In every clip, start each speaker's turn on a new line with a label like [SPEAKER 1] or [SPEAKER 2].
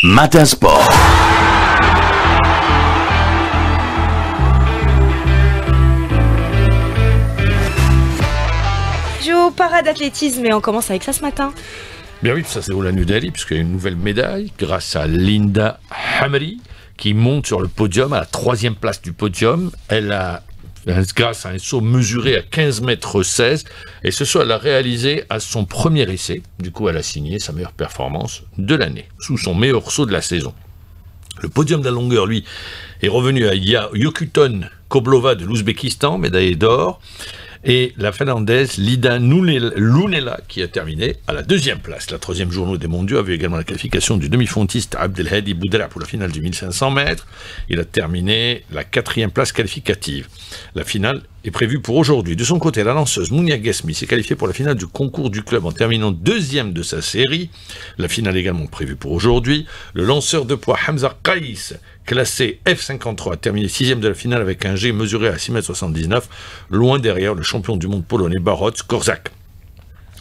[SPEAKER 1] Matin Sport.
[SPEAKER 2] Au parade d'athlétisme et on commence avec ça ce matin.
[SPEAKER 3] Bien oui, ça c'est au New Delhi puisqu'il y a une nouvelle médaille grâce à Linda Hamri qui monte sur le podium à la 3e place du podium. Elle a, grâce à un saut mesuré à 15 mètres 16 et ce saut elle l'a réalisé à son premier essai. Du coup elle a signé sa meilleure performance de l'année sous son meilleur saut de la saison. Le podium de la longueur, lui, est revenu à Yokuton Koblova de l'Ouzbékistan, médaillée d'or. Et la Finlandaise Lida Lunela qui a terminé à la 2e place. La 3e journée des mondiaux a vu également la qualification du demi-fontiste Abdelhadi Boudra pour la finale du 1500 mètres. Il a terminé la 4e place qualificative. La finale est prévue pour aujourd'hui. De son côté, la lanceuse Mounia Ghesmi s'est qualifiée pour la finale du concours du club en terminant 2e de sa série. La finale également prévue pour aujourd'hui. Le lanceur de poids Hamza Qais, classé F53, a terminé 6e de la finale avec un G mesuré à 6,79 m, loin derrière le champion du monde polonais Borut Korzak.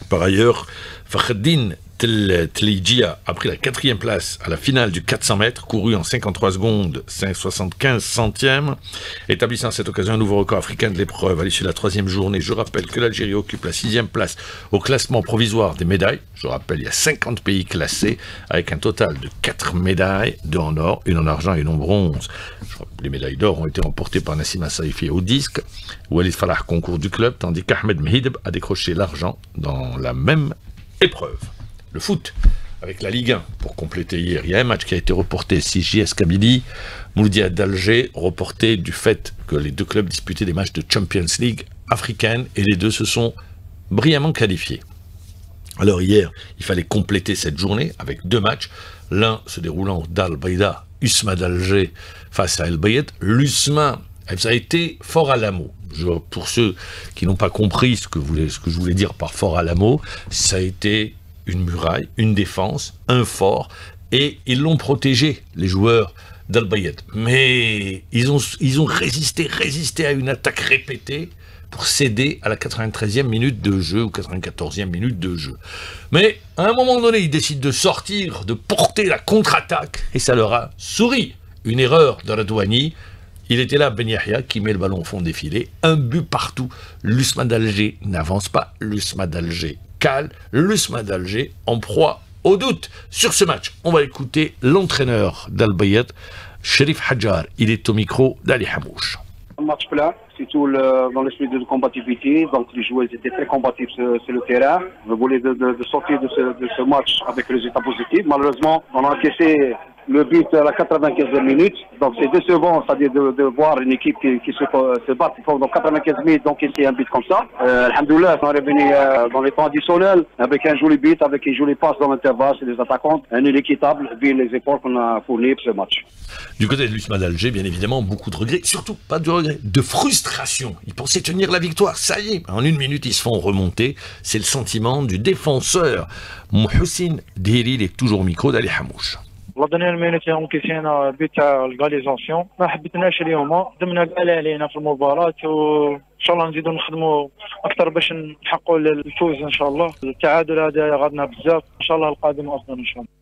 [SPEAKER 3] Par ailleurs, Fakhdin Tligia a pris la 4e place à la finale du 400 mètres, couru en 53 secondes 75 centièmes, établissant à cette occasion un nouveau record africain de l'épreuve. À l'issue de la 3e journée, je rappelle que l'Algérie occupe la 6e place au classement provisoire des médailles. Je rappelle, il y a 50 pays classés, avec un total de 4 médailles, 2 en or, 1 en argent et 1 en bronze. Les médailles d'or ont été remportées par Nassima Saifi au disque, Walid Falah concours du club, tandis qu'Ahmed Mhidb a décroché l'argent dans la même épreuve. Le foot, avec la Ligue 1, pour compléter hier. Il y a un match qui a été reporté, JS Kabylie, Mouloudia d'Alger, reporté du fait que les deux clubs disputaient des matchs de Champions League africaine, et les deux se sont brillamment qualifiés. Alors hier, il fallait compléter cette journée avec 2 matchs, l'un se déroulant d'Al Baïda, USMA d'Alger face à El Bayed. L'USMA, elle a été fort à l'amour. Pour ceux qui n'ont pas compris ce que je voulais dire par fort à l'amour, ça a été une muraille, une défense, un fort, et ils l'ont protégé, les joueurs d'Al Bayed. Mais ils ont résisté à une attaque répétée pour céder à la 93e minute de jeu ou 94e minute de jeu. Mais à un moment donné, ils décident de sortir, de porter la contre-attaque, et ça leur a souri. Une erreur de Radouani. Il était là, Ben Yahya, qui met le ballon au fond des filets. Un but partout. L'USMA d'Alger n'avance pas. L'USMA d'Alger cale. L'USMA d'Alger en proie au doute. Sur ce match, on va écouter l'entraîneur d'Al Bayed, Sherif Hadjar. Il est au micro d'Ali Hamouche.
[SPEAKER 4] Un match plein, c'est tout dans l'esprit de combativité. Donc les joueurs étaient très combatifs sur le terrain. On voulait de sortir de ce match avec un résultat positif. Malheureusement, on a encaissé le but à la 95e minute. Donc c'est décevant, c'est-à-dire de voir une équipe qui se bat dans 95 minutes, donc c'est un but comme ça. Alhamdoulilah, on est revenu dans les temps additionnels avec un joli but, avec une jolie passe dans l'intervalle, c'est des attaquants. Un nul équitable, vu les efforts qu'on a fournis pour ce match.
[SPEAKER 3] Du côté de l'USMA d'Alger, bien évidemment, beaucoup de regrets, surtout pas de regrets, de frustration. Ils pensaient tenir la victoire, ça y est, en 1 minute ils se font remonter. C'est le sentiment du défenseur. Mohsin Diri, il est toujours au micro d'Ali Hamouche.
[SPEAKER 5] لا دنيا المينوتي انكيسينا بيت تاع الغاليزاسيون ما حبيتناش اليوم دمنا كاع علينا في المباراه وان شاء الله نزيدوا نخدموا اكثر باش نحققوا الفوز ان شاء الله. التعادل هذا غادنا بزاف ان شاء الله القادم افضل ان شاء الله.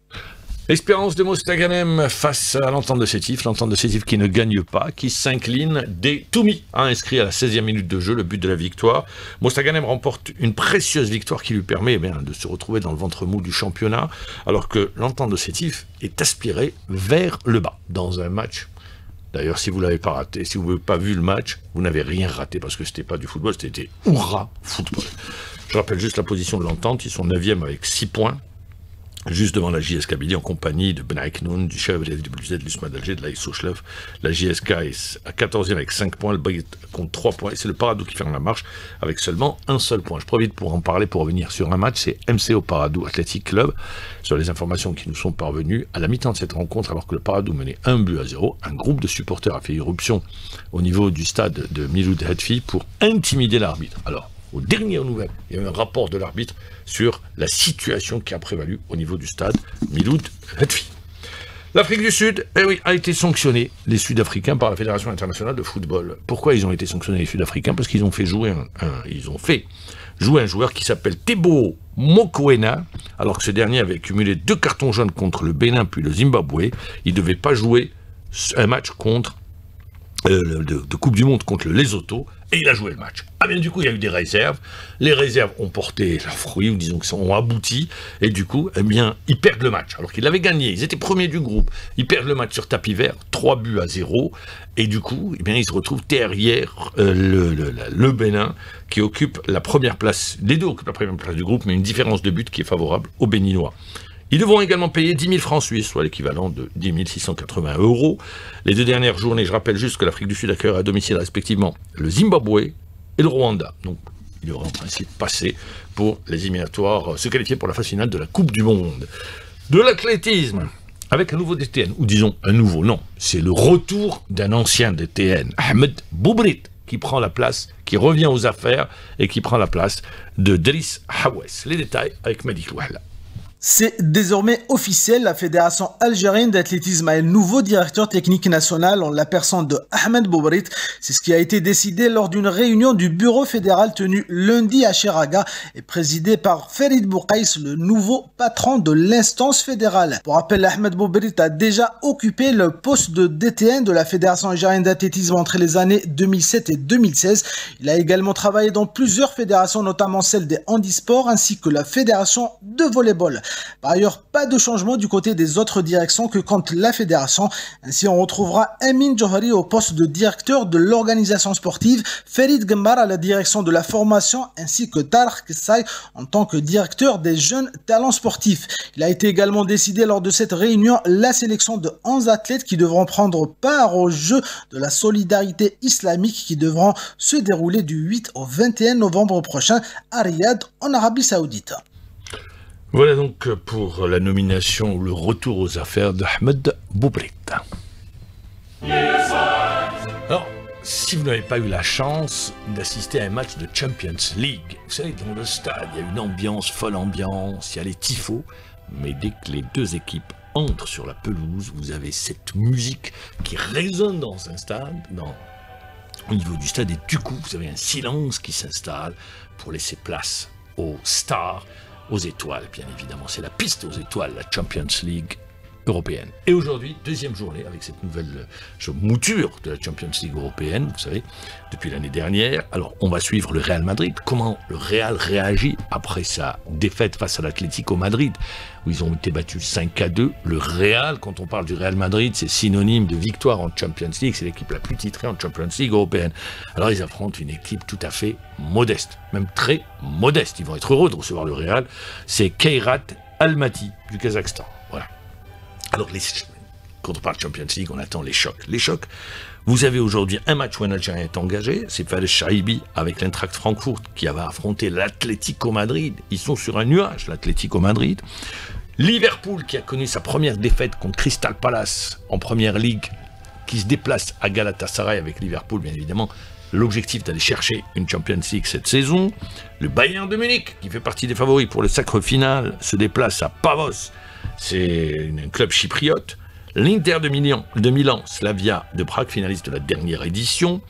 [SPEAKER 3] Espérance de Mostaganem face à l'entente de Sétif qui ne gagne pas, qui s'incline. Toumi a inscrit à la 16e minute de jeu le but de la victoire. Mostaganem remporte une précieuse victoire qui lui permet de se retrouver dans le ventre mou du championnat, alors que l'entente de Sétif est aspirée vers le bas dans un match. D'ailleurs, si vous ne l'avez pas raté, si vous n'avez pas vu le match, vous n'avez rien raté parce que ce n'était pas du football, c'était hurrah football. Je rappelle juste la position de l'entente, ils sont 9e avec 6 points. Juste devant la JS Kabylie en compagnie de Ben Aïknoun, du Chevre du Bluzet, de l'USMA d'Alger, de l'Aïs Sochlev. La JSK est à 14e avec 5 points, le Bayet compte 3 points, et c'est le Paradou qui ferme la marche avec seulement un seul point. Je profite pour en parler, pour revenir sur un match, c'est MCO Paradou Athletic Club. Sur les informations qui nous sont parvenues, à la mi-temps de cette rencontre, alors que le Paradou menait 1-0, un groupe de supporters a fait irruption au niveau du stade de Miloud Hetfi pour intimider l'arbitre. Alors, aux dernières nouvelles, il y a eu un rapport de l'arbitre sur la situation qui a prévalu au niveau du stade Miloud Hetfi. L'Afrique du Sud, eh oui, a été sanctionné, les Sud-Africains, par la Fédération internationale de football. Pourquoi ils ont été sanctionnés, les Sud-Africains? Parce qu'ils ont fait jouer un joueur qui s'appelle Teboho Mokoena, alors que ce dernier avait cumulé 2 cartons jaunes contre le Bénin puis le Zimbabwe. Il ne devait pas jouer un match de Coupe du Monde contre le Lesotho, et il a joué le match. Ah bien du coup, il y a eu des réserves. Les réserves ont porté leurs fruits, ou disons qu'ils ont abouti, et du coup, eh bien, ils perdent le match. Alors qu'ils l'avaient gagné, ils étaient premiers du groupe. Ils perdent le match sur tapis vert, 3-0, et du coup, eh bien, ils se retrouvent derrière le Bénin, qui occupe la première place. Les deux occupent la première place du groupe, mais une différence de but qui est favorable aux Béninois. Ils devront également payer 10 000 francs suisses, soit l'équivalent de 10 680 €. Les 2 dernières journées, je rappelle juste que l'Afrique du Sud accueillera à domicile respectivement le Zimbabwe et le Rwanda. Donc, il devrait en principe passer pour les éliminatoires, se qualifier pour la phase finale de la Coupe du Monde. De l'athlétisme, avec un nouveau DTN, ou disons un nouveau, non, c'est le retour d'un ancien DTN, Ahmed Boubrit, qui prend la place, qui revient aux affaires et qui prend la place de Driss Hawes. Les détails avec Malik Louhla.
[SPEAKER 1] C'est désormais officiel, la Fédération algérienne d'athlétisme a un nouveau directeur technique national en la personne de Ahmed Boubrit. C'est ce qui a été décidé lors d'une réunion du bureau fédéral tenue lundi à Cheraga et présidée par Ferid Boukaïs, le nouveau patron de l'instance fédérale. Pour rappel, Ahmed Boubrit a déjà occupé le poste de DTN de la Fédération algérienne d'athlétisme entre les années 2007 et 2016. Il a également travaillé dans plusieurs fédérations, notamment celle des handisports ainsi que la fédération de volleyball. Par ailleurs, pas de changement du côté des autres directions que compte la fédération. Ainsi, on retrouvera Amin Johari au poste de directeur de l'organisation sportive, Ferid Gembar à la direction de la formation, ainsi que Tarek Kessay en tant que directeur des jeunes talents sportifs. Il a été également décidé lors de cette réunion la sélection de 11 athlètes qui devront prendre part aux Jeux de la solidarité islamique qui devront se dérouler du 8 au 21 novembre prochain à Riyad, en Arabie Saoudite.
[SPEAKER 3] Voilà donc pour la nomination ou le retour aux affaires d'Ahmed Boubrit. Alors, si vous n'avez pas eu la chance d'assister à un match de Champions League, vous savez, dans le stade, il y a une ambiance, folle ambiance, il y a les tifos, mais dès que les deux équipes entrent sur la pelouse, vous avez cette musique qui résonne dans un stade, au niveau du stade, et du coup, vous avez un silence qui s'installe pour laisser place aux stars, aux étoiles, bien évidemment. C'est la piste aux étoiles, la Champions League européenne. Et aujourd'hui, deuxième journée, avec cette nouvelle mouture de la Champions League européenne, vous savez, depuis l'année dernière. Alors, on va suivre le Real Madrid. Comment le Real réagit après sa défaite face à l'Atlético Madrid, où ils ont été battus 5-2. Le Real, quand on parle du Real Madrid, c'est synonyme de victoire en Champions League. C'est l'équipe la plus titrée en Champions League européenne. Alors, ils affrontent une équipe tout à fait modeste, même très modeste. Ils vont être heureux de recevoir le Real. C'est Kairat Almaty du Kazakhstan. Voilà. Alors, quand on parle de Champions League, on attend les chocs. Les chocs, vous avez aujourd'hui un match où un Algérien est engagé, c'est Fares Chaibi avec l'Eintracht Francfort qui va affronter l'Atlético Madrid. Ils sont sur un nuage, l'Atlético Madrid. Liverpool qui a connu sa première défaite contre Crystal Palace en Première Ligue, qui se déplace à Galatasaray avec Liverpool, bien évidemment. L'objectif d'aller chercher une Champions League cette saison. Le Bayern de Munich, qui fait partie des favoris pour le sacre final, se déplace à Pavos. C'est un club chypriote. L'Inter de Milan, Slavia de Prague, finaliste de la dernière édition.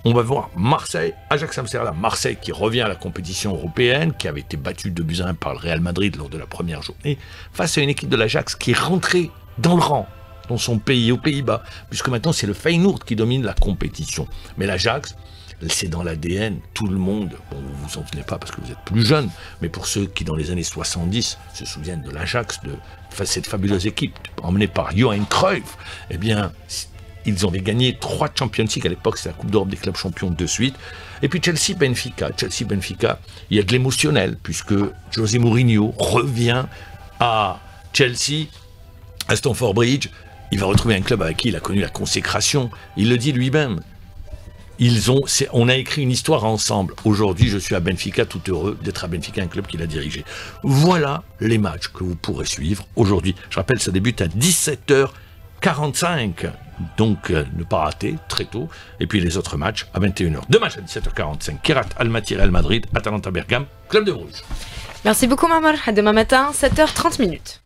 [SPEAKER 3] On va voir Marseille, Ajax Amsterdam, Marseille qui revient à la compétition européenne, qui avait été battu 2-1 par le Real Madrid lors de la première journée, face à une équipe de l'Ajax qui est rentrée dans le rang, dans son pays, aux Pays-Bas, puisque maintenant c'est le Feyenoord qui domine la compétition. Mais l'Ajax, c'est dans l'ADN, tout le monde, bon, vous vous en souvenez pas parce que vous êtes plus jeune, mais pour ceux qui dans les années 70 se souviennent de l'Ajax, de cette fabuleuse équipe emmenée par Johan Cruyff, eh bien, ils avaient gagné 3 Champions League à l'époque, c'est la Coupe d'Europe des clubs champions de suite. Et puis Chelsea-Benfica, il y a de l'émotionnel, puisque José Mourinho revient à Chelsea, à Stamford Bridge. Il va retrouver un club avec qui il a connu la consécration. Il le dit lui-même. On a écrit une histoire ensemble. Aujourd'hui, je suis à Benfica, tout heureux d'être à Benfica, un club qu'il a dirigé. Voilà les matchs que vous pourrez suivre aujourd'hui. Je rappelle, ça débute à 17h45. Donc, ne pas rater, très tôt. Et puis les autres matchs à 21h. Deux matchs à 17h45. Kairat Almaty, Real Madrid, Atalanta Bergame, Club de Bruges.
[SPEAKER 2] Merci beaucoup, Mamar. À demain matin, 7h30.